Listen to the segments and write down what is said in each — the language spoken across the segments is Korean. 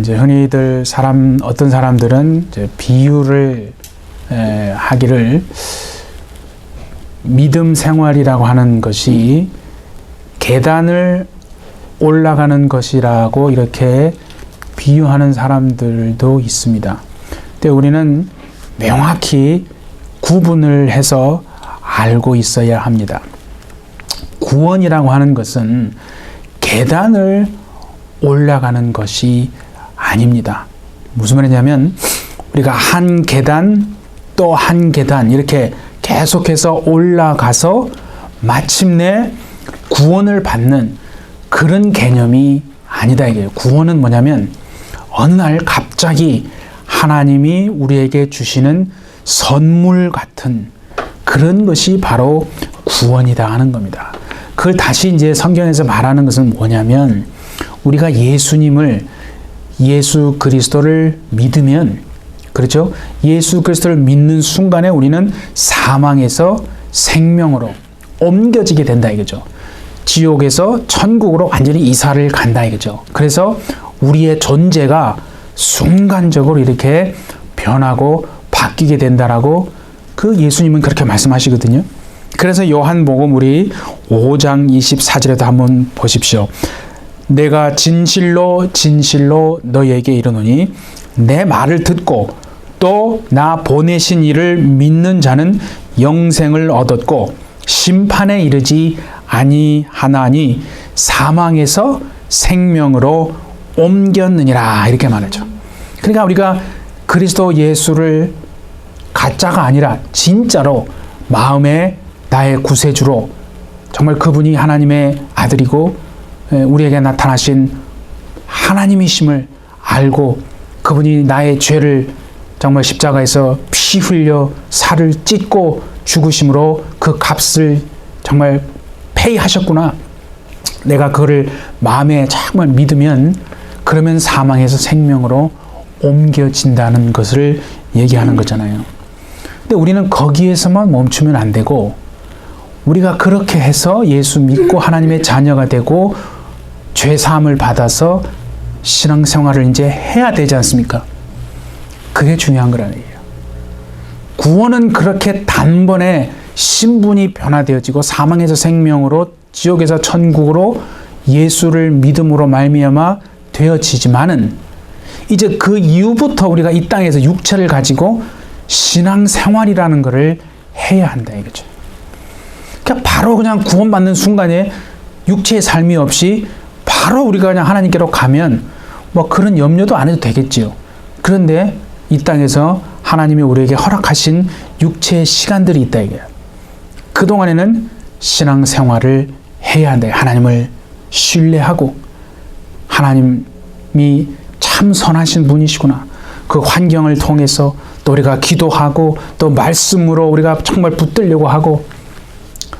이제 흔히들 어떤 사람들은 이제 비유를 하기를 믿음 생활이라고 하는 것이 계단을 올라가는 것이라고 이렇게 비유하는 사람들도 있습니다. 근데 우리는 명확히 구분을 해서 알고 있어야 합니다. 구원이라고 하는 것은 계단을 올라가는 것이 아닙니다. 무슨 말이냐면 우리가 한 계단 또 한 계단 이렇게 계속해서 올라가서 마침내 구원을 받는 그런 개념이 아니다 이게요. 구원은 뭐냐면 어느 날 갑자기 하나님이 우리에게 주시는 선물 같은 그런 것이 바로 구원이다 하는 겁니다. 그걸 다시 이제 성경에서 말하는 것은 뭐냐면 우리가 예수 그리스도를 믿으면, 그렇죠? 예수 그리스도를 믿는 순간에 우리는 사망에서 생명으로 옮겨지게 된다 이거죠. 지옥에서 천국으로 완전히 이사를 간다 이거죠. 그래서 우리의 존재가 순간적으로 이렇게 변하고 바뀌게 된다라고 그 예수님은 그렇게 말씀하시거든요. 그래서 요한복음 우리 5장 24절에도 한번 보십시오. 내가 진실로 진실로 너희에게 이르노니 내 말을 듣고 또 나 보내신 이를 믿는 자는 영생을 얻었고 심판에 이르지 아니하나니 사망에서 생명으로 옮겼느니라 이렇게 말하죠. 그러니까 우리가 그리스도 예수를 가짜가 아니라 진짜로 마음에 나의 구세주로 정말 그분이 하나님의 아들이고 우리에게 나타나신 하나님이심을 알고 그분이 나의 죄를 정말 십자가에서 피 흘려 살을 찢고 죽으심으로 그 값을 정말 페이하셨구나. 내가 그거를 마음에 정말 믿으면 그러면 사망에서 생명으로 옮겨진다는 것을 얘기하는 거잖아요. 근데 우리는 거기에서만 멈추면 안 되고 우리가 그렇게 해서 예수 믿고 하나님의 자녀가 되고 죄 사함을 받아서 신앙생활을 이제 해야 되지 않습니까? 그게 중요한 거라는 얘기예요. 구원은 그렇게 단번에 신분이 변화되어지고 사망에서 생명으로 지옥에서 천국으로 예수를 믿음으로 말미암아 되어지지만은 이제 그 이후부터 우리가 이 땅에서 육체를 가지고 신앙생활이라는 것을 해야 한다 이거죠. 그러니까 바로 그냥 구원받는 순간에 육체의 삶이 없이 바로 우리가 그냥 하나님께로 가면 뭐 그런 염려도 안 해도 되겠지요. 그런데 이 땅에서 하나님이 우리에게 허락하신 육체의 시간들이 있다 이거예요. 그동안에는 신앙생활을 해야 한다. 하나님을 신뢰하고 하나님이 참 선하신 분이시구나. 그 환경을 통해서 또 우리가 기도하고 또 말씀으로 우리가 정말 붙들려고 하고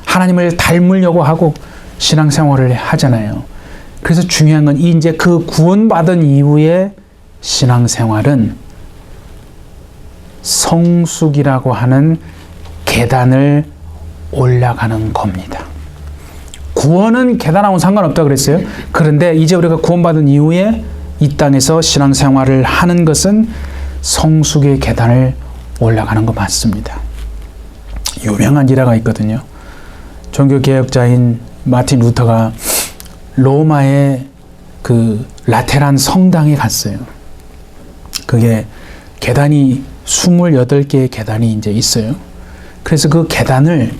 하나님을 닮으려고 하고 신앙생활을 하잖아요. 그래서 중요한 건 이제 그 구원받은 이후의 신앙생활은 성숙이라고 하는 계단을 올라가는 겁니다. 구원은 계단하고는 상관없다 그랬어요. 그런데 이제 우리가 구원받은 이후에 이 땅에서 신앙생활을 하는 것은 성숙의 계단을 올라가는 거 맞습니다. 유명한 일화가 있거든요. 종교개혁자인 마틴 루터가 로마의 그 라테란 성당에 갔어요. 그게 계단이 28개의 계단이 이제 있어요. 그래서 그 계단을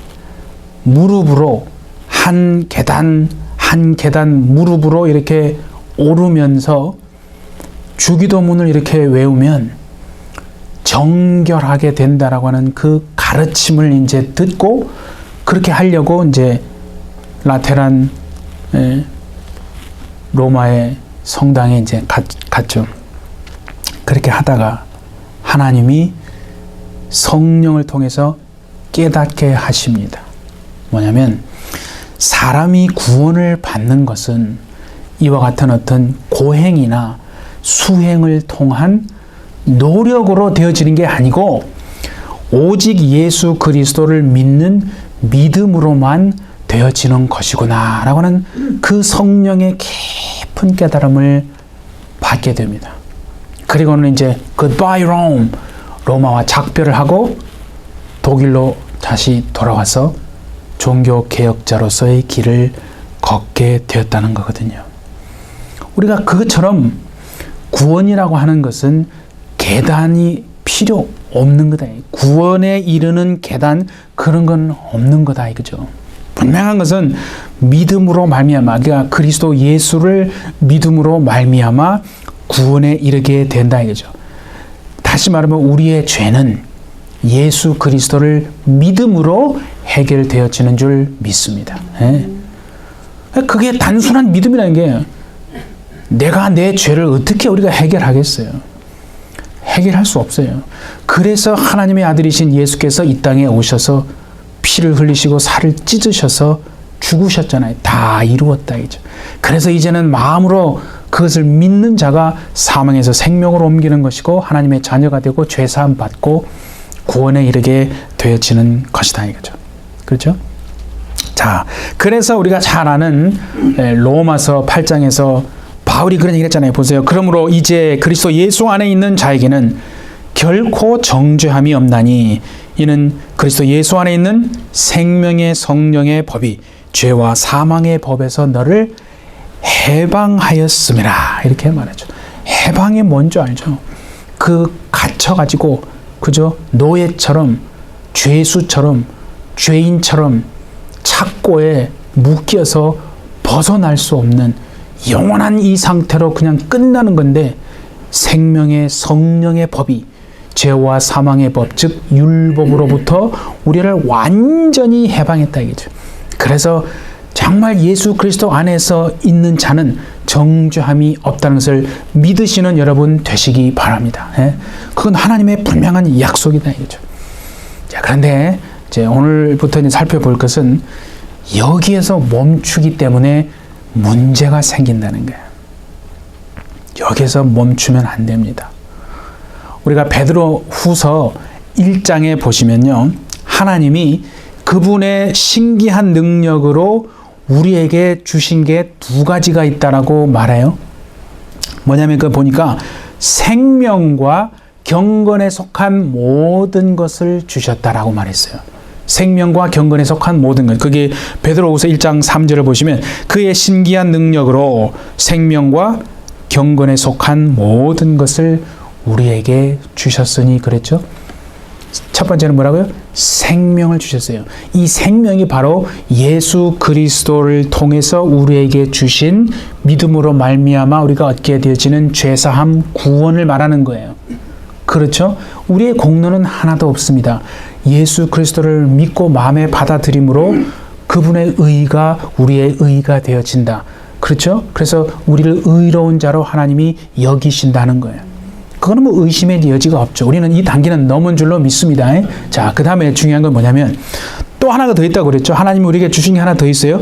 무릎으로 한 계단 무릎으로 이렇게 오르면서 주기도문을 이렇게 외우면 정결하게 된다라고 하는 그 가르침을 이제 듣고 그렇게 하려고 이제 라테란 로마의 성당에 이제 갔죠. 그렇게 하다가 하나님이 성령을 통해서 깨닫게 하십니다. 뭐냐면 사람이 구원을 받는 것은 이와 같은 어떤 고행이나 수행을 통한 노력으로 되어지는 게 아니고 오직 예수 그리스도를 믿는 믿음으로만 되어지는 것이구나 라고 하는 그 성령의 깊은 깨달음을 받게 됩니다. 그리고는 이제 Goodbye Rome, 로마와 작별을 하고 독일로 다시 돌아와서 종교 개혁자로서의 길을 걷게 되었다는 거거든요. 우리가 그것처럼 구원이라고 하는 것은 계단이 필요 없는 거다. 구원에 이르는 계단 그런 건 없는 거다 이거죠. 분명한 것은 믿음으로 말미암아, 그러니까 그리스도 예수를 믿음으로 말미암아 구원에 이르게 된다 이거죠. 다시 말하면 우리의 죄는 예수 그리스도를 믿음으로 해결되어지는 줄 믿습니다. 그게 단순한 믿음이라는 게 내가 내 죄를 어떻게 우리가 해결하겠어요? 해결할 수 없어요. 그래서 하나님의 아들이신 예수께서 이 땅에 오셔서 피를 흘리시고 살을 찢으셔서 죽으셨잖아요. 다 이루었다 이죠. 그래서 이제는 마음으로 그것을 믿는 자가 사망에서 생명으로 옮기는 것이고 하나님의 자녀가 되고 죄사함 받고 구원에 이르게 되어지는 것이다 이거죠. 그렇죠? 자, 그래서 우리가 잘 아는 로마서 8장에서 바울이 그런 얘기를 했잖아요. 보세요. 그러므로 이제 그리스도 예수 안에 있는 자에게는 결코 정죄함이 없나니 이는 그리스도 예수 안에 있는 생명의 성령의 법이 죄와 사망의 법에서 너를 해방하였음이라 이렇게 말하죠. 해방이 뭔지 알죠? 그 갇혀가지고 그죠? 노예처럼 죄수처럼 죄인처럼 착고에 묶여서 벗어날 수 없는 영원한 이 상태로 그냥 끝나는 건데 생명의 성령의 법이 죄와 사망의 법, 즉 율법으로부터 우리를 완전히 해방했다 이거죠. 그래서 정말 예수 그리스도 안에서 있는 자는 정죄함이 없다는 것을 믿으시는 여러분 되시기 바랍니다. 그건 하나님의 분명한 약속이다 이거죠. 자, 그런데 이제 오늘부터 이제 살펴볼 것은 여기에서 멈추기 때문에 문제가 생긴다는 거예요. 여기에서 멈추면 안 됩니다. 우리가 베드로 후서 1장에 보시면요. 하나님이 그분의 신기한 능력으로 우리에게 주신 게 두 가지가 있다라고 말해요. 뭐냐면 그 보니까 생명과 경건에 속한 모든 것을 주셨다라고 말했어요. 생명과 경건에 속한 모든 것. 그게 베드로후서 1장 3절을 보시면 그의 신기한 능력으로 생명과 경건에 속한 모든 것을 우리에게 주셨으니 그랬죠. 첫 번째는 뭐라고요? 생명을 주셨어요. 이 생명이 바로 예수 그리스도를 통해서 우리에게 주신 믿음으로 말미암아 우리가 얻게 되어지는 죄사함 구원을 말하는 거예요. 그렇죠? 우리의 공로는 하나도 없습니다. 예수 그리스도를 믿고 마음에 받아들임으로 그분의 의가 우리의 의가 되어진다. 그렇죠? 그래서 우리를 의로운 자로 하나님이 여기신다는 거예요. 그거는 뭐 의심의 여지가 없죠. 우리는 이 단계는 넘은 줄로 믿습니다. 자, 그 다음에 중요한 건 뭐냐면 또 하나가 더 있다고 그랬죠. 하나님이 우리에게 주신 게 하나 더 있어요.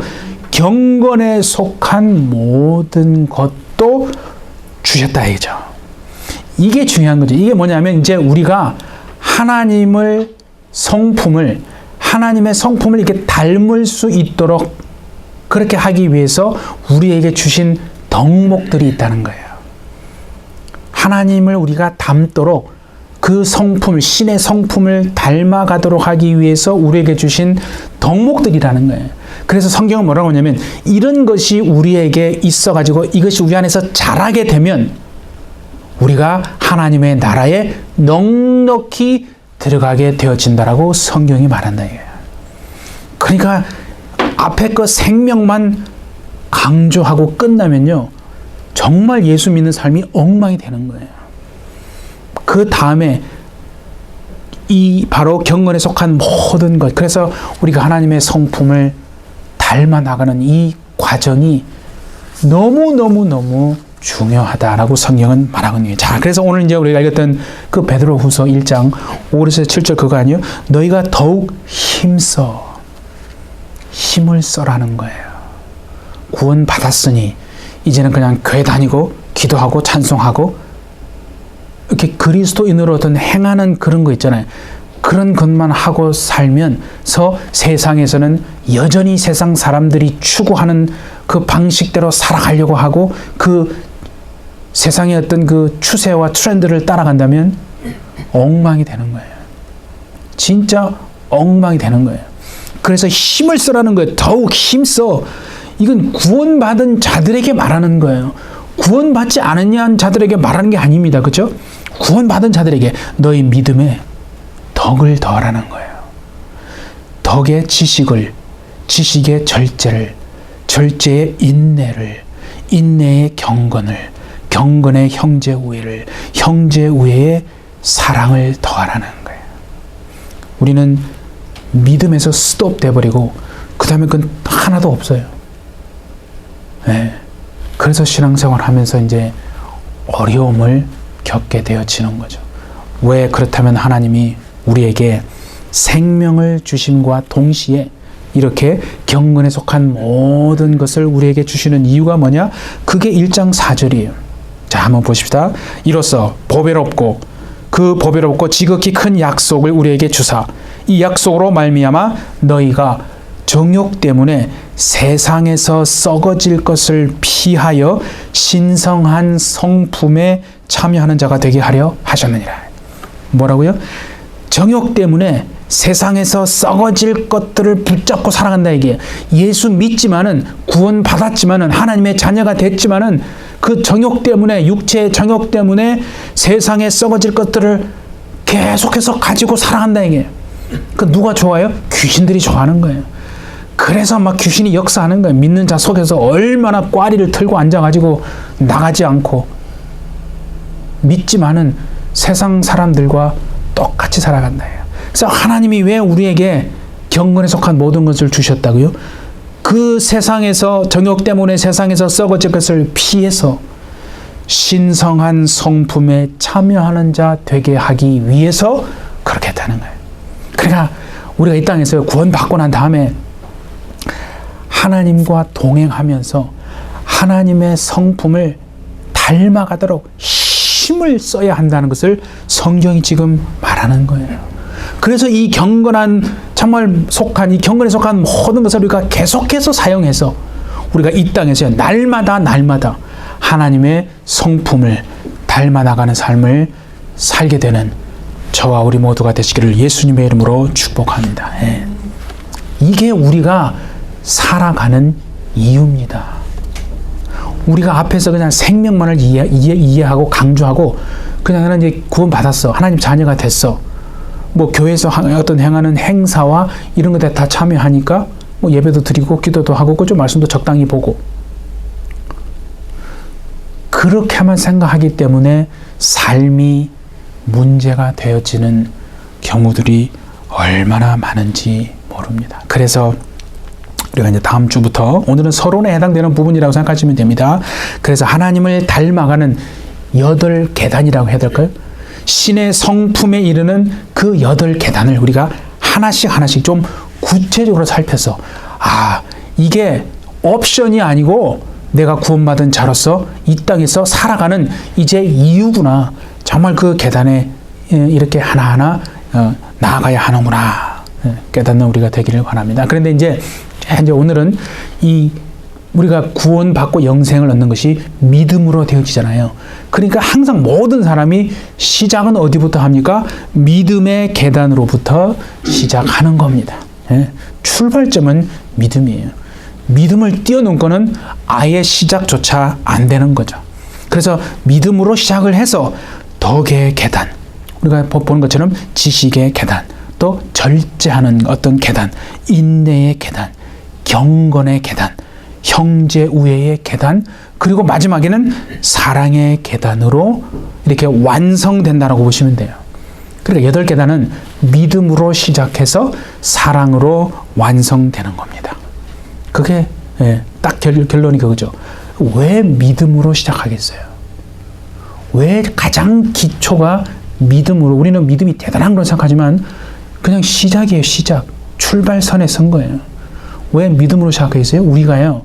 경건에 속한 모든 것도 주셨다 이죠. 이게 중요한 거죠. 이게 뭐냐면 이제 우리가 하나님의 성품을 이렇게 닮을 수 있도록 그렇게 하기 위해서 우리에게 주신 덕목들이 있다는 거예요. 하나님을 우리가 닮도록 그 성품, 신의 성품을 닮아가도록 하기 위해서 우리에게 주신 덕목들이라는 거예요. 그래서 성경은 뭐라고 하냐면 이런 것이 우리에게 있어가지고 이것이 우리 안에서 자라게 되면 우리가 하나님의 나라에 넉넉히 들어가게 되어진다라고 성경이 말한다 이거예요. 그러니까 앞에 그 생명만 강조하고 끝나면요. 정말 예수 믿는 삶이 엉망이 되는 거예요. 그 다음에 이 바로 경건에 속한 모든 것. 그래서 우리가 하나님의 성품을 닮아 나가는 이 과정이 너무 중요하다라고 성경은 말하거든요. 자, 그래서 오늘 이제 우리가 읽었던 그 베드로후서 1장 5절에서 7절 그거 아니에요? 너희가 더욱 힘을 써라는 거예요. 구원 받았으니 이제는 그냥 교회 다니고 기도하고 찬송하고 이렇게 그리스도인으로 어떤 행하는 그런 거 있잖아요. 그런 것만 하고 살면서 세상에서는 여전히 세상 사람들이 추구하는 그 방식대로 살아가려고 하고 그 세상의 어떤 그 추세와 트렌드를 따라간다면 엉망이 되는 거예요. 진짜 엉망이 되는 거예요. 그래서 힘을 쓰라는 거예요. 더욱 힘써. 이건 구원받은 자들에게 말하는 거예요. 구원받지 않은 자들에게 말하는 게 아닙니다. 그렇죠? 구원받은 자들에게 너희 믿음에 덕을 더하라는 거예요. 덕의 지식을, 지식의 절제를, 절제의 인내를, 인내의 경건을, 경건의 형제 우애를, 형제 우애의 사랑을 더하라는 거예요. 우리는 믿음에서 스톱돼 버리고 그 다음에 그건 하나도 없어요. 네. 그래서 신앙생활 하면서 이제 어려움을 겪게 되어지는 거죠. 왜 그렇다면 하나님이 우리에게 생명을 주심과 동시에 이렇게 경건에 속한 모든 것을 우리에게 주시는 이유가 뭐냐? 그게 1장 4절이에요. 자, 한번 보십시다. 이로써 보배롭고 그 보배롭고 지극히 큰 약속을 우리에게 주사 이 약속으로 말미암아 너희가 정욕 때문에 세상에서 썩어질 것을 피하여 신성한 성품에 참여하는 자가 되게 하려 하셨느니라. 뭐라고요? 정욕 때문에 세상에서 썩어질 것들을 붙잡고 살아간다 이게. 예수 믿지만은 구원 받았지만은 하나님의 자녀가 됐지만은 그 정욕 때문에 육체의 정욕 때문에 세상에 썩어질 것들을 계속해서 가지고 살아간다 이게. 그 누가 좋아요? 귀신들이 좋아하는 거예요. 그래서 막 귀신이 역사하는 거예요. 믿는 자 속에서 얼마나 꽈리를 틀고 앉아가지고 나가지 않고 믿지만은 세상 사람들과 똑같이 살아간다. 그래서 하나님이 왜 우리에게 경건에 속한 모든 것을 주셨다고요? 그 세상에서 정욕 때문에 세상에서 썩어질 것을 피해서 신성한 성품에 참여하는 자 되게 하기 위해서 그렇게 되는 거예요. 그러니까 우리가 이 땅에서 구원받고 난 다음에 하나님과 동행하면서 하나님의 성품을 닮아가도록 힘을 써야 한다는 것을 성경이 지금 말하는 거예요. 그래서 이 경건한 정말 속한 이 경건에 속한 모든 것을 우리가 계속해서 사용해서 우리가 이 땅에서 날마다 하나님의 성품을 닮아나가는 삶을 살게 되는 저와 우리 모두가 되시기를 예수님의 이름으로 축복합니다. 예. 이게 우리가 살아가는 이유입니다. 우리가 앞에서 그냥 생명만을 이해하고 강조하고 그냥 나는 이제 구원받았어. 하나님 자녀가 됐어. 뭐 교회에서 어떤 행하는 행사와 이런 것에 다 참여하니까 뭐 예배도 드리고 기도도 하고 그죠? 말씀도 적당히 보고 그렇게만 생각하기 때문에 삶이 문제가 되어지는 경우들이 얼마나 많은지 모릅니다. 그래서 우리가 이제 다음 주부터 오늘은 서론에 해당되는 부분이라고 생각하시면 됩니다. 그래서 하나님을 닮아가는 8계단이라고 해야 될까요? 신의 성품에 이르는 그 8계단을 우리가 하나씩 좀 구체적으로 살펴서 이게 옵션이 아니고 내가 구원받은 자로서 이 땅에서 살아가는 이제 이유구나. 정말 그 계단에 이렇게 하나하나 나아가야 하는구나. 깨닫는 우리가 되기를 바랍니다. 그런데 이제 오늘은 우리가 구원받고 영생을 얻는 것이 믿음으로 되어지잖아요. 그러니까 항상 모든 사람이 시작은 어디부터 합니까? 믿음의 계단으로부터 시작하는 겁니다. 출발점은 믿음이에요. 믿음을 뛰어넘고는 아예 시작조차 안 되는 거죠. 그래서 믿음으로 시작을 해서 덕의 계단, 우리가 보는 것처럼 지식의 계단, 또 절제하는 어떤 계단, 인내의 계단, 경건의 계단, 형제 우애의 계단, 그리고 마지막에는 사랑의 계단으로 이렇게 완성된다라고 보시면 돼요. 그러니까 8계단은 믿음으로 시작해서 사랑으로 완성되는 겁니다. 그게 딱 결론이 그거죠. 왜 믿음으로 시작하겠어요? 왜 가장 기초가 믿음으로, 우리는 믿음이 대단한 걸 생각하지만 그냥 시작이에요. 시작. 출발선에 선 거예요. 왜 믿음으로 시작하겠어요? 우리가요,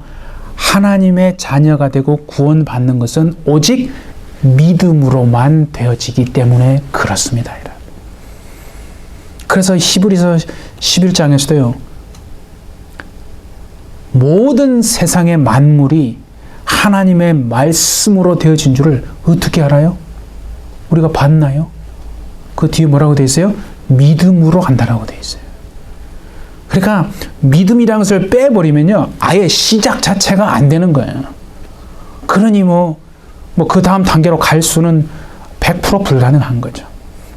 하나님의 자녀가 되고 구원받는 것은 오직 믿음으로만 되어지기 때문에 그렇습니다. 그래서 히브리서 11장에서도요, 모든 세상의 만물이 하나님의 말씀으로 되어진 줄을 어떻게 알아요? 우리가 봤나요? 그 뒤에 뭐라고 되어 있어요? 믿음으로 한다라고 되어 있어요. 그러니까 믿음이라는 것을 빼버리면요, 아예 시작 자체가 안 되는 거예요. 그러니 그 다음 단계로 갈 수는 100% 불가능한 거죠.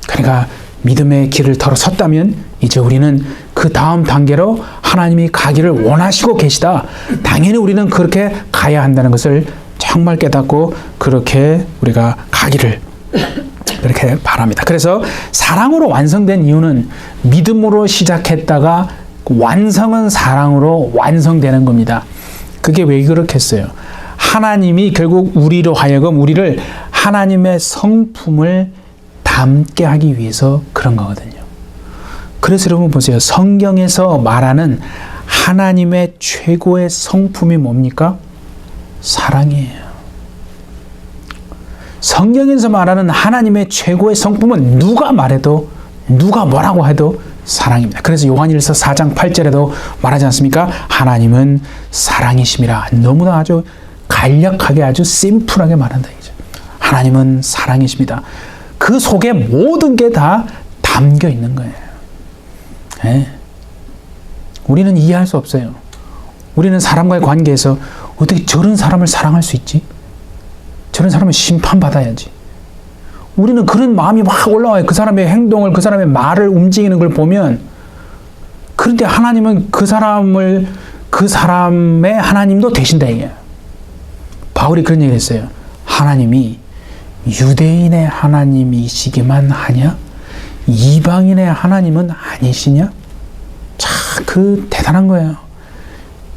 그러니까 믿음의 길을 들어섰다면 이제 우리는 그 다음 단계로 하나님이 가기를 원하시고 계시다. 당연히 우리는 그렇게 가야 한다는 것을 정말 깨닫고 그렇게 우리가 가기를 그렇게 바랍니다. 그래서 사랑으로 완성된 이유는 믿음으로 시작했다가 완성은 사랑으로 완성되는 겁니다. 그게 왜 그렇겠어요? 하나님이 결국 우리로 하여금 우리를 하나님의 성품을 담게 하기 위해서 그런 거거든요. 그래서 여러분 보세요. 성경에서 말하는 하나님의 최고의 성품이 뭡니까? 사랑이에요. 성경에서 말하는 하나님의 최고의 성품은 누가 말해도 누가 뭐라고 해도 사랑입니다. 그래서 요한일서 4장 8절에도 말하지 않습니까? 하나님은 사랑이심이라. 너무나 아주 간략하게 아주 심플하게 말한다. 하나님은 사랑이십니다. 그 속에 모든 게 다 담겨 있는 거예요. 네. 우리는 이해할 수 없어요. 우리는 사람과의 관계에서 어떻게 저런 사람을 사랑할 수 있지? 저런 사람은 심판받아야지. 우리는 그런 마음이 막 올라와요. 그 사람의 행동을, 그 사람의 말을 움직이는 걸 보면. 그런데 하나님은 그 사람의 하나님도 되신다 이게. 바울이 그런 얘기를 했어요. 하나님이 유대인의 하나님이시기만 하냐? 이방인의 하나님은 아니시냐? 참, 대단한 거예요.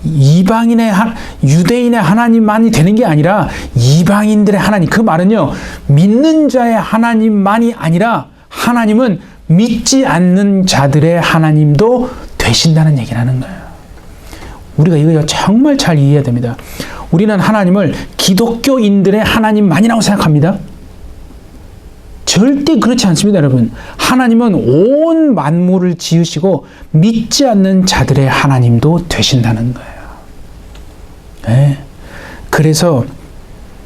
유대인의 하나님만이 되는 게 아니라 이방인들의 하나님. 그 말은요, 믿는 자의 하나님만이 아니라 하나님은 믿지 않는 자들의 하나님도 되신다는 얘기를 하는 거예요. 우리가 이거 정말 잘 이해해야 됩니다. 우리는 하나님을 기독교인들의 하나님만이라고 생각합니다. 절대 그렇지 않습니다, 여러분. 하나님은 온 만물을 지으시고 믿지 않는 자들의 하나님도 되신다는 거예요. 네. 그래서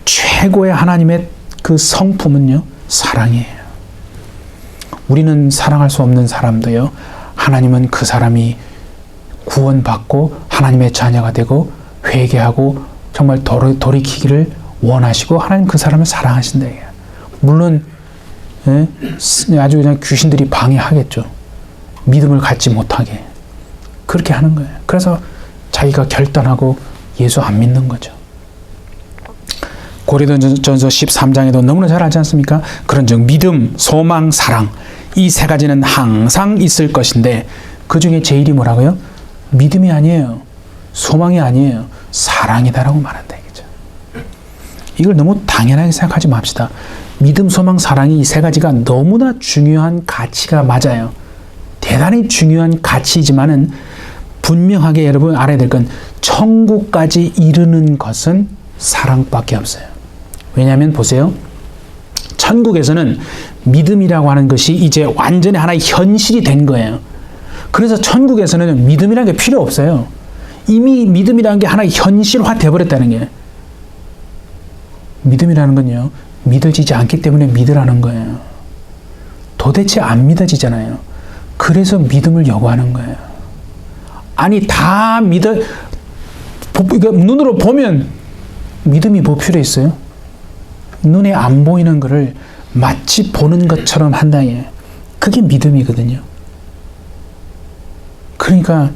최고의 하나님의 그 성품은요, 사랑이에요. 우리는 사랑할 수 없는 사람도요, 하나님은 그 사람이 구원받고 하나님의 자녀가 되고 회개하고 정말 돌이키기를 원하시고 하나님 그 사람을 사랑하신다. 물론 아주 그냥 귀신들이 방해하겠죠. 믿음을 갖지 못하게. 그렇게 하는 거예요. 그래서 자기가 결단하고 예수 안 믿는 거죠. 고린도전서 13장에도 너무나 잘 알지 않습니까? 그런즉 믿음, 소망, 사랑 이 세 가지는 항상 있을 것인데 그 중에 제일이 뭐라고요? 믿음이 아니에요. 소망이 아니에요. 사랑이다라고 말한다 이거죠. 이걸 너무 당연하게 생각하지 맙시다. 믿음, 소망, 사랑이 이 세 가지가 너무나 중요한 가치가 맞아요. 대단히 중요한 가치이지만은 분명하게 여러분 알아야 될 건 천국까지 이르는 것은 사랑밖에 없어요. 왜냐하면 보세요. 천국에서는 믿음이라고 하는 것이 이제 완전히 하나의 현실이 된 거예요. 그래서 천국에서는 믿음이라는 게 필요 없어요. 이미 믿음이라는 게 하나의 현실화 되어버렸다는 게. 믿음이라는 건요, 믿어지지 않기 때문에 믿으라는 거예요. 도대체 안 믿어지잖아요. 그래서 믿음을 요구하는 거예요. 아니, 다 눈으로 보면 믿음이 뭐 필요 있어요? 눈에 안 보이는 거를 마치 보는 것처럼 한다. 그게 믿음이거든요. 그러니까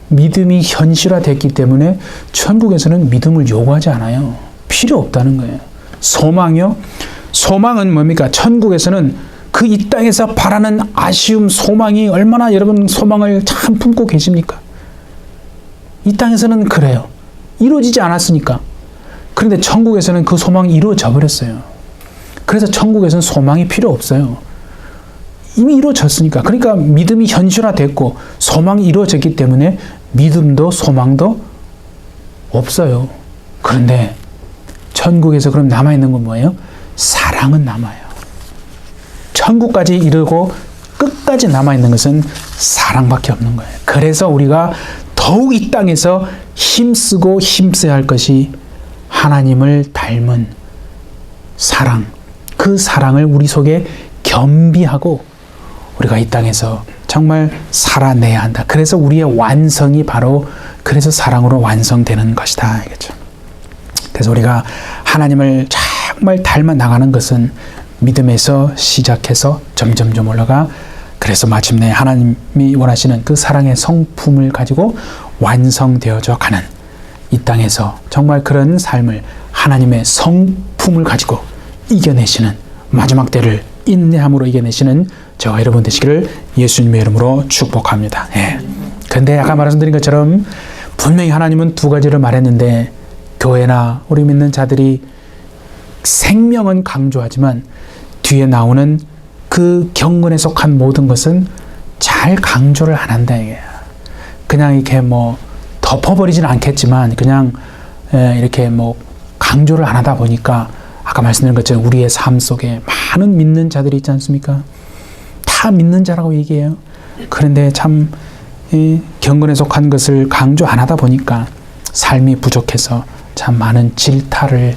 믿음이 현실화됐기 때문에 천국에서는 믿음을 요구하지 않아요. 필요 없다는 거예요. 소망이요? 소망은 뭡니까? 천국에서는 그 이 땅에서 바라는 아쉬움, 소망이 얼마나 여러분 소망을 참 품고 계십니까? 이 땅에서는 그래요. 이루어지지 않았으니까. 그런데 천국에서는 그 소망이 이루어져 버렸어요. 그래서 천국에서는 소망이 필요 없어요. 이미 이루어졌으니까. 그러니까 믿음이 현실화됐고 소망이 이루어졌기 때문에 믿음도 소망도 없어요. 그런데 천국에서 그럼 남아있는 건 뭐예요? 사랑은 남아요. 천국까지 이르고 끝까지 남아있는 것은 사랑밖에 없는 거예요. 그래서 우리가 더욱 이 땅에서 힘쓰고 힘써야 할 것이 하나님을 닮은 사랑, 그 사랑을 우리 속에 겸비하고 우리가 이 땅에서 정말 살아내야 한다. 그래서 우리의 완성이 바로 그래서 사랑으로 완성되는 것이다. 알겠죠? 그래서 우리가 하나님을 정말 닮아 나가는 것은 믿음에서 시작해서 점점점 올라가 그래서 마침내 하나님이 원하시는 그 사랑의 성품을 가지고 완성되어져 가는 이 땅에서 정말 그런 삶을 하나님의 성품을 가지고 이겨내시는 마지막 때를 인내함으로 이겨내시는 저와 여러분 되시기를 예수님의 이름으로 축복합니다. 그런데 아까 말씀드린 것처럼 분명히 하나님은 두 가지를 말했는데 교회나 우리 믿는 자들이 생명은 강조하지만 뒤에 나오는 그 경건에 속한 모든 것은 잘 강조를 안 한다. 그냥 이렇게 뭐 덮어버리지는 않겠지만 그냥 이렇게 뭐 강조를 안 하다 보니까 아까 말씀드린 것처럼 우리의 삶 속에 많은 믿는 자들이 있지 않습니까? 다 믿는 자라고 얘기해요. 그런데 참 경건에 속한 것을 강조 안 하다 보니까 삶이 부족해서 참 많은 질타를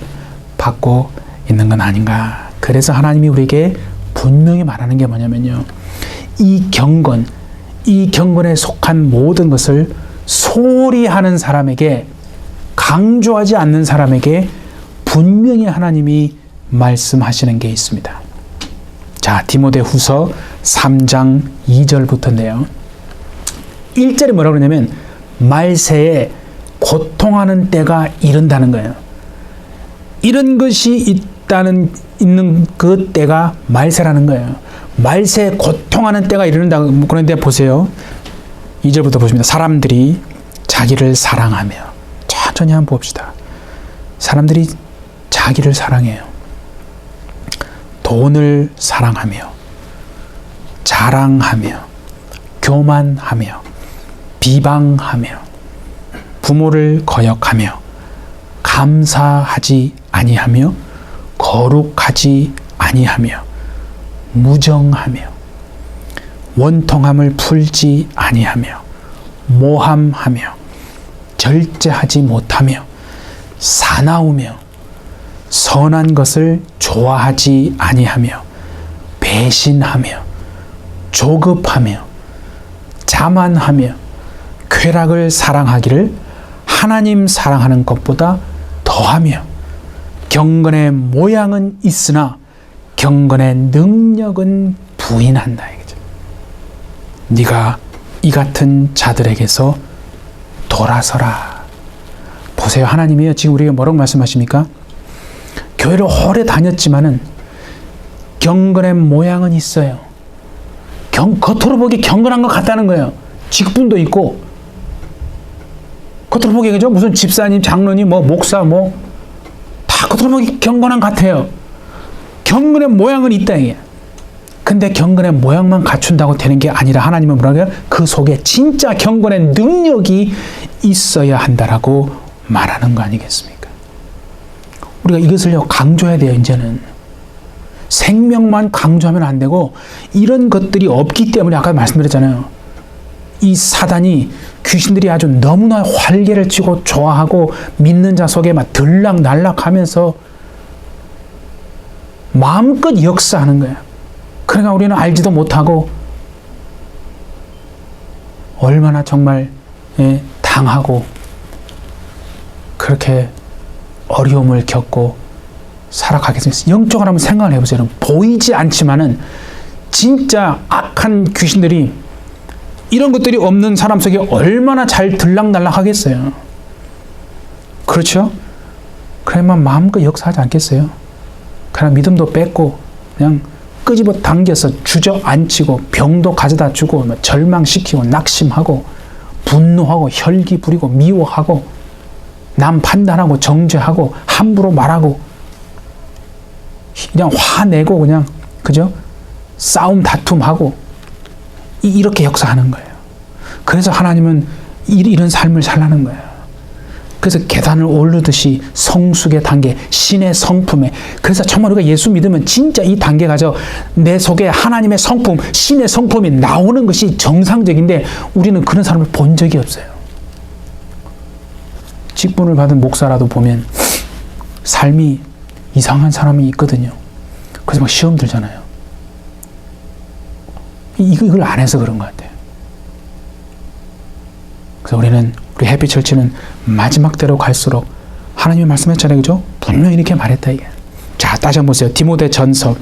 받고 있는 건 아닌가. 그래서 하나님이 우리에게 분명히 말하는 게 뭐냐면요. 이 경건에 속한 모든 것을 소홀히 하는 사람에게, 강조하지 않는 사람에게 분명히 하나님이 말씀하시는 게 있습니다. 자, 디모데후서 3장 2절부터인데요. 1절에 뭐라고 그러냐면 말세에 고통하는 때가 이른다는 거예요. 이런 것이 있는 그 때가 말세라는 거예요. 말세에 고통하는 때가 이른다. 그런데 보세요. 2절부터 보십니다. 사람들이 자기를 사랑하며, 천천히 한번 봅시다. 사람들이 자기를 사랑해요. 돈을 사랑하며, 자랑하며, 교만하며, 비방하며, 부모를 거역하며, 감사하지 아니하며, 거룩하지 아니하며, 무정하며, 원통함을 풀지 아니하며, 모함하며, 절제하지 못하며, 사나우며, 선한 것을 좋아하지 아니하며, 배신하며, 조급하며, 자만하며, 쾌락을 사랑하기를 하나님 사랑하는 것보다 더하며, 경건의 모양은 있으나 경건의 능력은 부인한다. 네가 이 같은 자들에게서 돌아서라. 보세요. 하나님이요, 지금 우리에게 뭐라고 말씀하십니까? 교회를 오래 다녔지만은 경건의 모양은 있어요. 겉으로 보기 경건한 것 같다는 거예요. 직분도 있고, 겉으로 보기 그죠? 무슨 집사님, 장로님, 목사, 다 겉으로 보기 경건한 것 같아요. 경건의 모양은 있다, 이게. 근데 경건의 모양만 갖춘다고 되는 게 아니라 하나님은 뭐라고 해요? 그 속에 진짜 경건의 능력이 있어야 한다라고 말하는 거 아니겠습니까? 우리가 이것을 강조해야 돼요, 이제는. 생명만 강조하면 안 되고, 이런 것들이 없기 때문에 아까 말씀드렸잖아요. 이 사단이, 귀신들이 아주 너무나 활개를 치고 좋아하고 믿는 자 속에 막 들락날락하면서 마음껏 역사하는 거예요. 그러니까 우리는 알지도 못하고 얼마나 정말 당하고 그렇게 어려움을 겪고 살아가겠습니까? 영적으로 한번 생각을 해보세요. 보이지 않지만은 진짜 악한 귀신들이 이런 것들이 없는 사람 속에 얼마나 잘 들락날락 하겠어요. 그렇죠? 그러면 마음껏 역사하지 않겠어요? 그냥 믿음도 뺏고 그냥 끄집어 당겨서 주저앉히고 병도 가져다 주고 절망시키고 낙심하고 분노하고 혈기 부리고 미워하고 남 판단하고 정죄하고 함부로 말하고 그냥 화내고 그냥 그죠? 싸움 다툼하고 이렇게 역사하는 거예요. 그래서 하나님은 이런 삶을 살라는 거예요. 그래서 계단을 오르듯이 성숙의 단계, 신의 성품에, 그래서 정말 우리가 예수 믿으면 진짜 이 단계 가져 내 속에 하나님의 성품, 신의 성품이 나오는 것이 정상적인데 우리는 그런 사람을 본 적이 없어요. 직분을 받은 목사라도 보면 삶이 이상한 사람이 있거든요. 그래서 막 시험 들잖아요. 이걸 안 해서 그런 것 같아요. 그래서 우리 해피처치는 마지막 때로 갈수록 하나님이 말씀했잖아요. 그죠? 분명히 이렇게 말했다. 이게. 자, 다시 한번 보세요. 디모데전서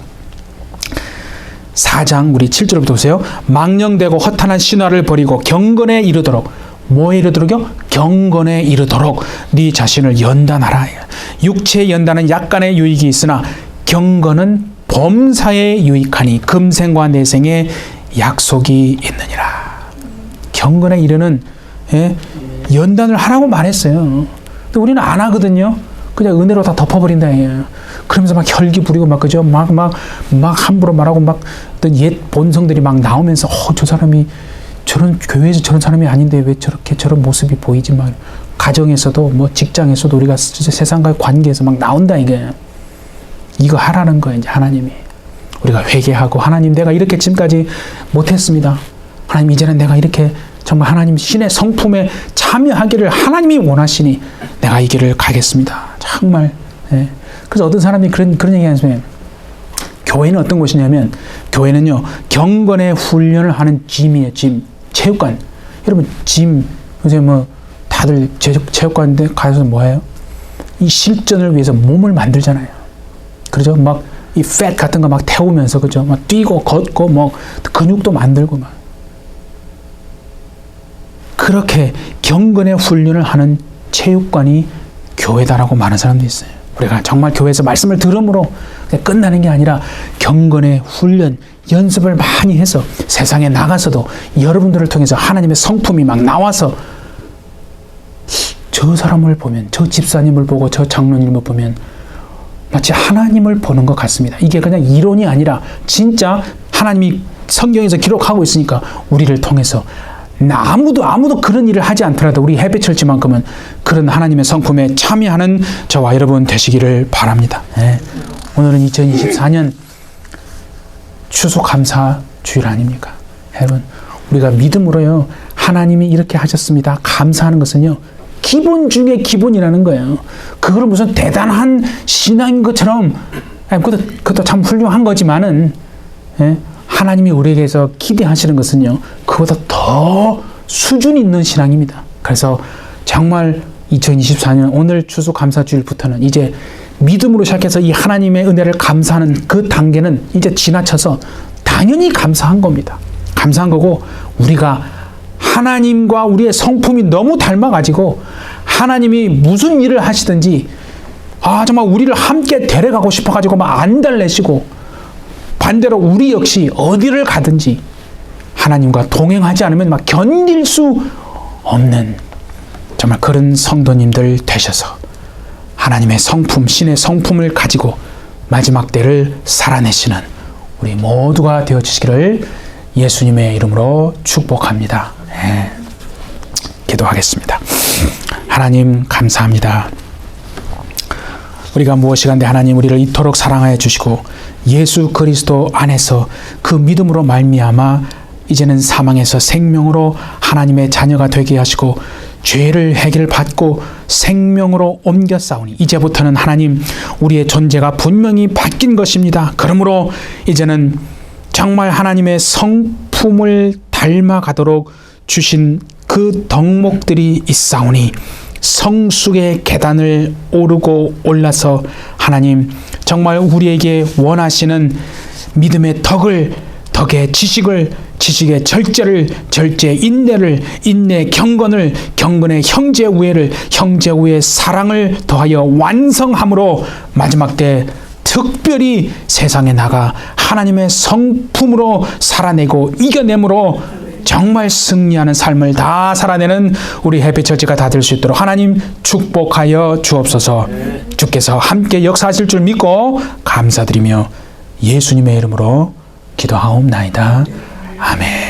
4장 우리 7절부터 보세요. 망령되고 허탄한 신화를 버리고 경건에 이르도록, 뭐에 이르도록요? 경건에 이르도록 네 자신을 연단하라. 육체의 연단은 약간의 유익이 있으나 경건은 범사에 유익하니 금생과 내생에 약속이 있느니라. 경건에 이르는 연단을 하라고 말했어요. 근데 우리는 안 하거든요. 그냥 은혜로 다 덮어버린다. 그러면서 막 혈기 부리고 막 그죠? 막 함부로 말하고 막 어떤 옛 본성들이 막 나오면서 저 사람이 저런 교회에서 저런 사람이 아닌데 왜 저렇게 저런 모습이 보이지? 막 가정에서도 뭐 직장에서도 우리가 세상과의 관계에서 막 나온다 이게. 이거 하라는 거예요. 이제 하나님이 우리가 회개하고 하나님 내가 이렇게 지금까지 못했습니다. 하나님 이제는 내가 이렇게 정말 하나님 신의 성품에 참여하기를 하나님이 원하시니 내가 이 길을 가겠습니다. 정말. 그래서 어떤 사람이 그런 얘기 하는 교회는 어떤 곳이냐면 교회는요 경건의 훈련을 하는 짐이에요. 짐. 체육관. 여러분 짐 요새 뭐 다들 체육관에 가서 뭐 해요? 이 실전을 위해서 몸을 만들잖아요. 그렇죠? 막 이 팻 같은 거 막 태우면서 그죠? 막 뛰고 걷고 뭐 근육도 만들고 막 그렇게 경건의 훈련을 하는 체육관이 교회다라고 말하는 사람도 있어요. 우리가 정말 교회에서 말씀을 들음으로 끝나는 게 아니라 경건의 훈련, 연습을 많이 해서 세상에 나가서도 여러분들을 통해서 하나님의 성품이 막 나와서 저 사람을 보면, 저 집사님을 보고 저 장로님을 보면 마치 하나님을 보는 것 같습니다. 이게 그냥 이론이 아니라 진짜 하나님이 성경에서 기록하고 있으니까 우리를 통해서 아무도 그런 일을 하지 않더라도 우리 해피처치만큼은 그런 하나님의 성품에 참여하는 저와 여러분 되시기를 바랍니다. 오늘은 2024년 추수감사 주일 아닙니까? 여러분 우리가 믿음으로요 하나님이 이렇게 하셨습니다. 감사하는 것은요 기본 중에 기본이라는 거예요. 그걸 무슨 대단한 신앙인 것처럼 그것도 참 훌륭한 거지만은 하나님이 우리에게서 기대하시는 것은요 그보다 더 수준 있는 신앙입니다. 그래서 정말 2024년 오늘 추수감사주일부터는 이제 믿음으로 시작해서 이 하나님의 은혜를 감사하는 그 단계는 이제 지나쳐서 당연히 감사한 겁니다. 감사한 거고 우리가 하나님과 우리의 성품이 너무 닮아가지고 하나님이 무슨 일을 하시든지 정말 우리를 함께 데려가고 싶어가지고 막 안달내시고 반대로 우리 역시 어디를 가든지 하나님과 동행하지 않으면 막 견딜 수 없는 정말 그런 성도님들 되셔서 하나님의 성품, 신의 성품을 가지고 마지막 때를 살아내시는 우리 모두가 되어주시기를 예수님의 이름으로 축복합니다. 기도하겠습니다. 하나님 감사합니다. 우리가 무엇이 간데 하나님 우리를 이토록 사랑하여 주시고 예수 그리스도 안에서 그 믿음으로 말미암아 이제는 사망에서 생명으로 하나님의 자녀가 되게 하시고 죄를 해결 받고 생명으로 옮겨 싸우니 이제부터는 하나님 우리의 존재가 분명히 바뀐 것입니다. 그러므로 이제는 정말 하나님의 성품을 닮아가도록 주신 그 덕목들이 있사오니 성숙의 계단을 오르고 올라서 하나님 정말 우리에게 원하시는 믿음의 덕의 지식의 절제의 인내를 경건의 형제 우애의 사랑을 더하여 완성함으로 마지막 때 특별히 세상에 나가 하나님의 성품으로 살아내고 이겨내므로 정말 승리하는 삶을 다 살아내는 우리 해피처치가 다 될 수 있도록 하나님 축복하여 주옵소서. 주께서 함께 역사하실 줄 믿고 감사드리며 예수님의 이름으로 기도하옵나이다. 아멘.